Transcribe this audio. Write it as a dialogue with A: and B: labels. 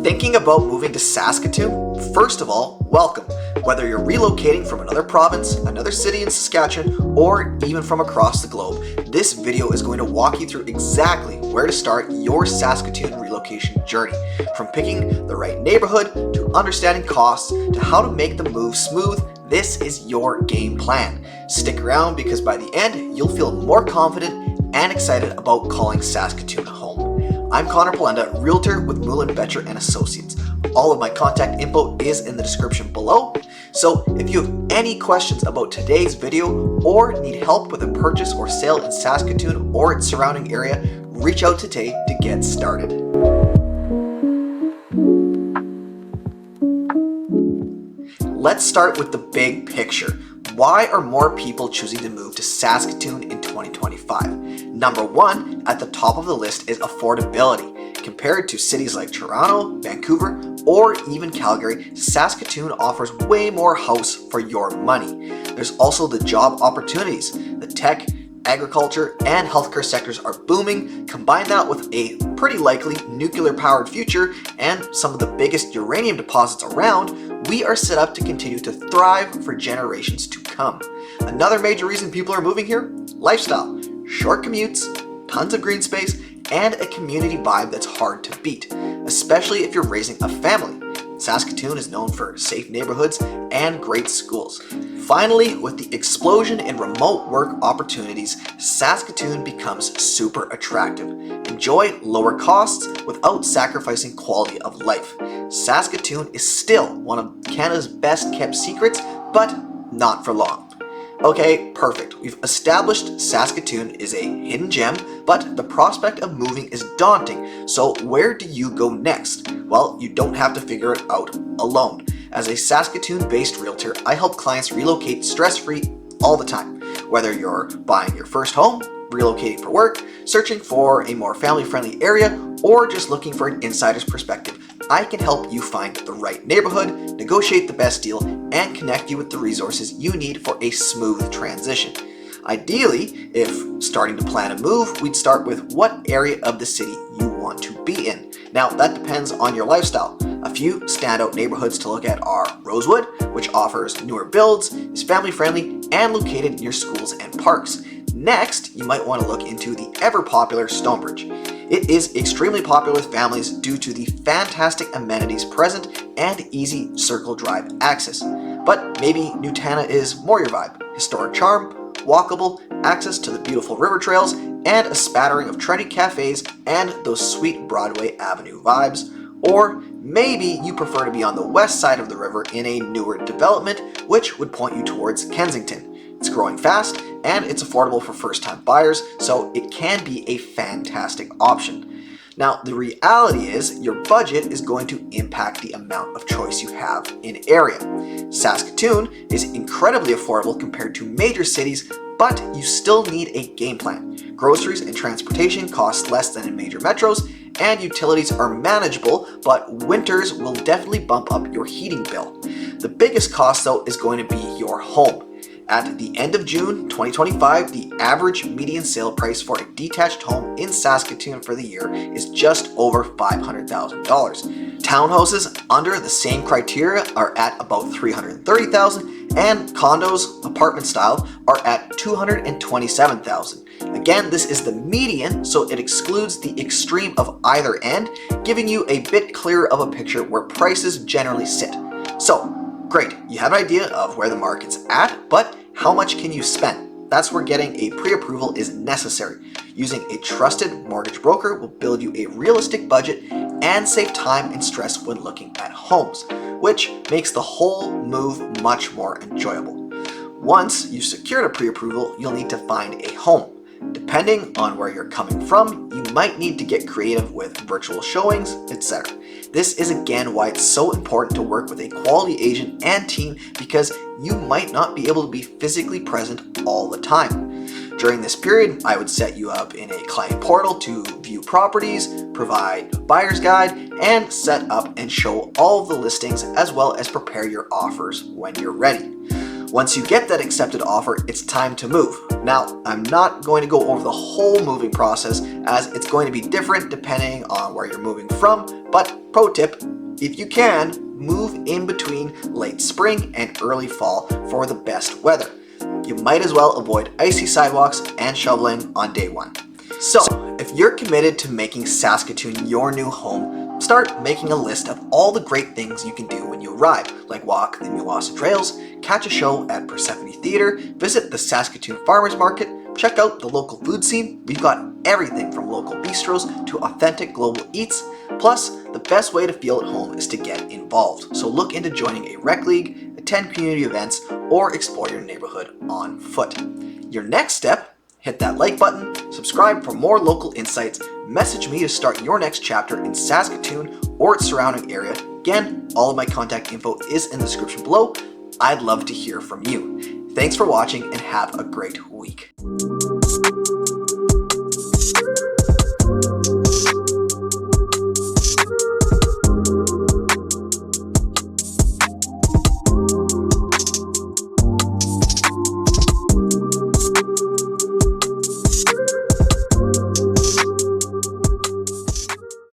A: Thinking about moving to Saskatoon? First of all, welcome. Whether you're relocating from another province, another city in Saskatchewan, or even from across the globe, this video is going to walk you through exactly where to start your Saskatoon relocation journey. From picking the right neighborhood, to understanding costs, to how to make the move smooth, this is your game plan. Stick around because by the end, you'll feel more confident and excited about calling Saskatoon home. I'm Conor Palendat, Realtor with Moulin Betcher & Associates. All of my contact info is in the description below. So if you have any questions about today's video or need help with a purchase or sale in Saskatoon or its surrounding area, reach out today to get started. Let's start with the big picture. Why are more people choosing to move to Saskatoon in 2025? Number one at the top of the list is affordability. Compared to cities like Toronto, Vancouver, or even Calgary, Saskatoon offers way more house for your money. There's also the job opportunities. The tech, agriculture, and healthcare sectors are booming. Combine that with a pretty likely nuclear-powered future and some of the biggest uranium deposits around, we are set up to continue to thrive for generations to come. Another major reason people are moving here? Lifestyle. Short commutes, tons of green space, and a community vibe that's hard to beat, especially if you're raising a family. Saskatoon is known for safe neighborhoods and great schools. Finally, with the explosion in remote work opportunities, Saskatoon becomes super attractive. Enjoy lower costs without sacrificing quality of life. Saskatoon is still one of Canada's best kept secrets, but not for long. Okay, perfect. We've established Saskatoon is a hidden gem, but the prospect of moving is daunting. So where do you go next? Well, you don't have to figure it out alone. As a Saskatoon-based realtor, I help clients relocate stress-free all the time. Whether you're buying your first home, relocating for work, searching for a more family-friendly area, or just looking for an insider's perspective, I can help you find the right neighborhood, negotiate the best deal, and connect you with the resources you need for a smooth transition. Ideally, if starting to plan a move, we'd start with what area of the city you want to be in. Now, that depends on your lifestyle. A few standout neighborhoods to look at are Rosewood, which offers newer builds, is family-friendly, and located near schools and parks. Next, you might want to look into the ever-popular Stonebridge. It is extremely popular with families due to the fantastic amenities present and easy circle drive access. But maybe Newtana is more your vibe. Historic charm, walkable, access to the beautiful river trails, and a spattering of trendy cafes and those sweet Broadway Avenue vibes. Or maybe you prefer to be on the west side of the river in a newer development, which would point you towards Kensington. It's growing fast and it's affordable for first-time buyers, so it can be a fantastic option. Now, the reality is your budget is going to impact the amount of choice you have in area. Saskatoon is incredibly affordable compared to major cities, but you still need a game plan. Groceries and transportation cost less than in major metros, and utilities are manageable, but winters will definitely bump up your heating bill. The biggest cost, though, is going to be your home. At the end of June 2025, the average median sale price for a detached home in Saskatoon for the year is just over $500,000. Townhouses under the same criteria are at about $330,000, and condos, apartment style, are at $227,000. Again, this is the median, so it excludes the extreme of either end, giving you a bit clearer of a picture where prices generally sit. So, great, you have an idea of where the market's at, but how much can you spend? That's where getting a pre-approval is necessary. Using a trusted mortgage broker will build you a realistic budget and save time and stress when looking at homes, which makes the whole move much more enjoyable. Once you've secured a pre-approval, you'll need to find a home. Depending on where you're coming from, you might need to get creative with virtual showings, etc. This is again why it's so important to work with a quality agent and team, because you might not be able to be physically present all the time. During this period, I would set you up in a client portal to view properties, provide a buyer's guide, and set up and show all of the listings as well as prepare your offers when you're ready. Once you get that accepted offer, it's time to move. Now, I'm not going to go over the whole moving process as it's going to be different depending on where you're moving from, but pro tip, If you can, move in between late spring and early fall for the best weather. You might as well avoid icy sidewalks and shoveling on day one. So, if you're committed to making Saskatoon your new home, start making a list of all the great things you can do when you arrive, like walk the Mewasa Trails, catch a show at Persephone Theatre, visit the Saskatoon Farmers Market, check out the local food scene. We've got everything from local bistros to authentic global eats. Plus, the best way to feel at home is to get involved. So look into joining a rec league, attend community events, or explore your neighborhood on foot. Your next step, hit that like button, subscribe for more local insights, message me to start your next chapter in Saskatoon or its surrounding area. Again, all of my contact info is in the description below. I'd love to hear from you. Thanks for watching and have a great week.